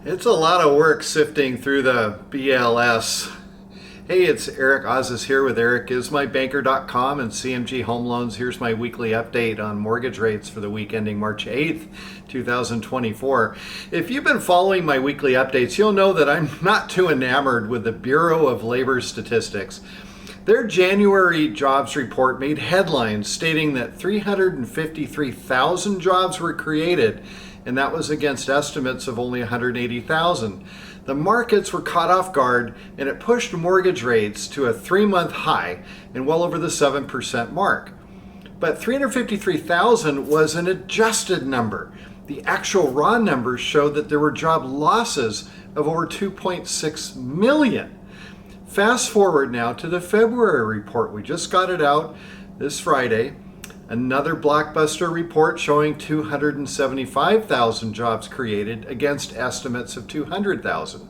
It's a lot of work sifting through the BLS. Hey, it's Eric Ozis here with ericismybanker.com and CMG Home Loans. Here's my weekly update on mortgage rates for the week ending March 8th, 2024. If you've been following my weekly updates, you'll know that I'm not too enamored with the Bureau of Labor Statistics. Their January jobs report made headlines stating that 353,000 jobs were created, and that was against estimates of only 180,000. The markets were caught off guard, and it pushed mortgage rates to a 3-month high and well over the 7% mark. But 353,000 was an adjusted number. The actual raw numbers showed that there were job losses of over 2.6 million. Fast forward now to the February report. We just got it out this Friday. Another blockbuster report showing 275,000 jobs created against estimates of 200,000.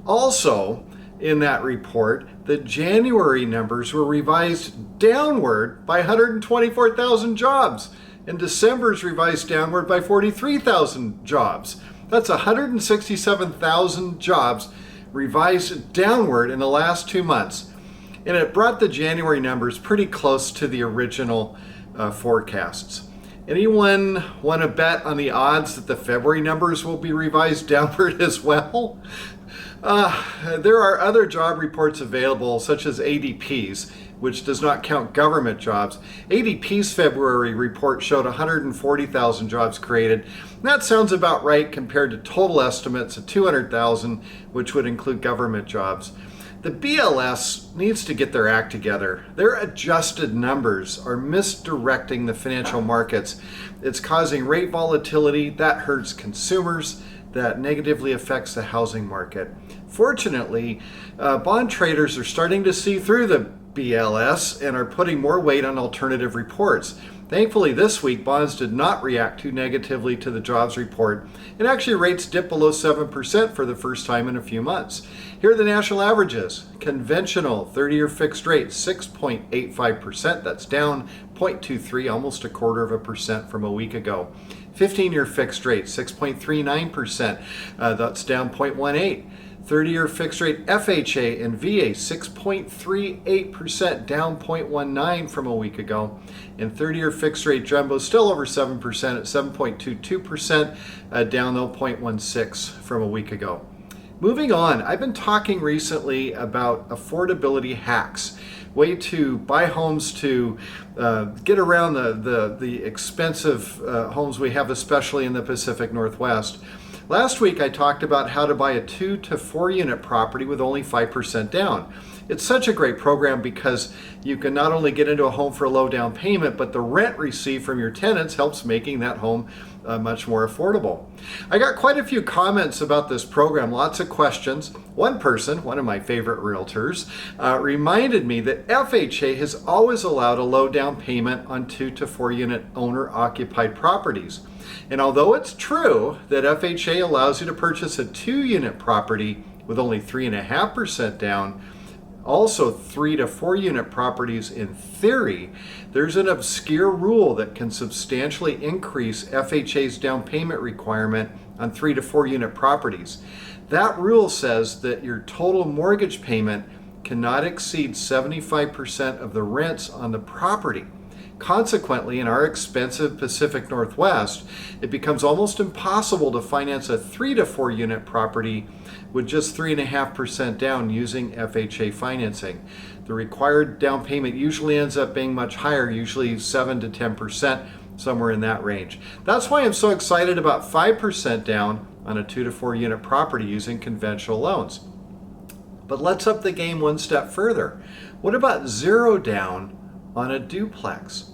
Also, in that report, the January numbers were revised downward by 124,000 jobs, and December's revised downward by 43,000 jobs. That's 167,000 jobs revised downward in the last 2 months, and it brought the January numbers pretty close to the original forecasts. Anyone want to bet on the odds that the February numbers will be revised downward as well? There are other job reports available, such as ADP's, which does not count government jobs. ADP's February report showed 140,000 jobs created. That sounds about right compared to total estimates of 200,000, which would include government jobs. The BLS needs to get their act together. Their adjusted numbers are misdirecting the financial markets. It's causing rate volatility that hurts consumers, that negatively affects the housing market. Fortunately, bond traders are starting to see through the BLS and are putting more weight on alternative reports. Thankfully, this week, bonds did not react too negatively to the jobs report, and actually rates dipped below 7% for the first time in a few months. Here are the national averages. Conventional 30-year fixed rate, 6.85%. That's down 0.23, almost 1/4% from a week ago. 15-year fixed rate, 6.39%. That's down 0.18. 30-year fixed rate FHA and VA, 6.38%, down 0.19 from a week ago. And 30-year fixed rate jumbo still over 7% at 7.22%, down though 0.16 from a week ago. Moving on, I've been talking recently about affordability hacks, way to buy homes to get around the expensive homes we have, especially in the Pacific Northwest. Last week I talked about how to buy a 2 to 4 unit property with only 5% down. It's such a great program because you can not only get into a home for a low down payment, but the rent received from your tenants helps making that home much more affordable. I got quite a few comments about this program, lots of questions. One person, one of my favorite realtors, reminded me that FHA has always allowed a low down payment on 2 to 4 unit owner occupied properties. And although it's true that FHA allows you to purchase a 2 unit property with only 3.5% down, also 3 to 4 unit properties in theory, there's an obscure rule that can substantially increase FHA's down payment requirement on 3 to 4 unit properties. That rule says that your total mortgage payment cannot exceed 75% of the rents on the property. Consequently, in our expensive Pacific Northwest, it becomes almost impossible to finance a 3 to 4 unit property with just 3.5% down using FHA financing. The required down payment usually ends up being much higher, usually 7 to 10%, somewhere in that range. That's why I'm so excited about 5% down on a 2 to 4 unit property using conventional loans. But let's up the game one step further. What about 0 down on a duplex?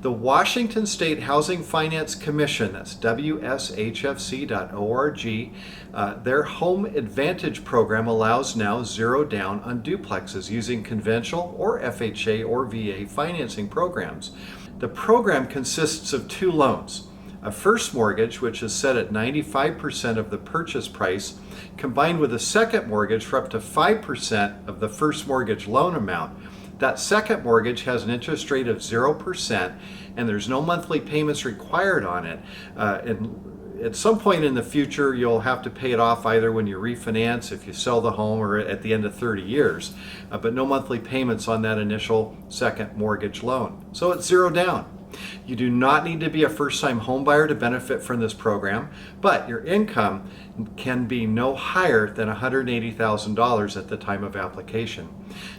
The Washington State Housing Finance Commission, that's wshfc.org, their Home Advantage program allows now 0 down on duplexes using conventional or FHA or VA financing programs. The program consists of 2 loans. A first mortgage, which is set at 95% of the purchase price, combined with a second mortgage for up to 5% of the first mortgage loan amount. That second mortgage has an interest rate of 0%, and there's no monthly payments required on it. And At some point in the future, you'll have to pay it off either when you refinance, if you sell the home, or at the end of 30 years. But no monthly payments on that initial second mortgage loan. So it's zero down. You do not need to be a first-time home buyer to benefit from this program, but your income can be no higher than $180,000 at the time of application.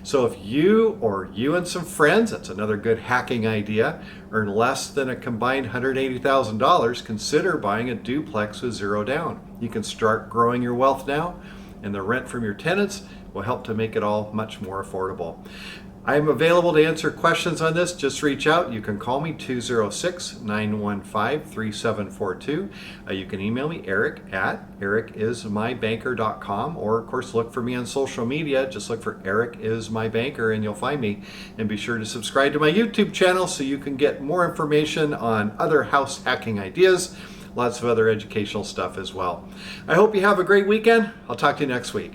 So if you or you and some friends, that's another good hacking idea, earn less than a combined $180,000, consider buying a duplex with zero down. You can start growing your wealth now, and the rent from your tenants will help to make it all much more affordable. I'm available to answer questions on this. Just reach out. You can call me 206-915-3742. You can email me eric@ericismybanker.com, or of course look for me on social media. Just look for Eric is my banker and you'll find me. And be sure to subscribe to my YouTube channel so you can get more information on other house hacking ideas. Lots of other educational stuff as well. I hope you have a great weekend. I'll talk to you next week.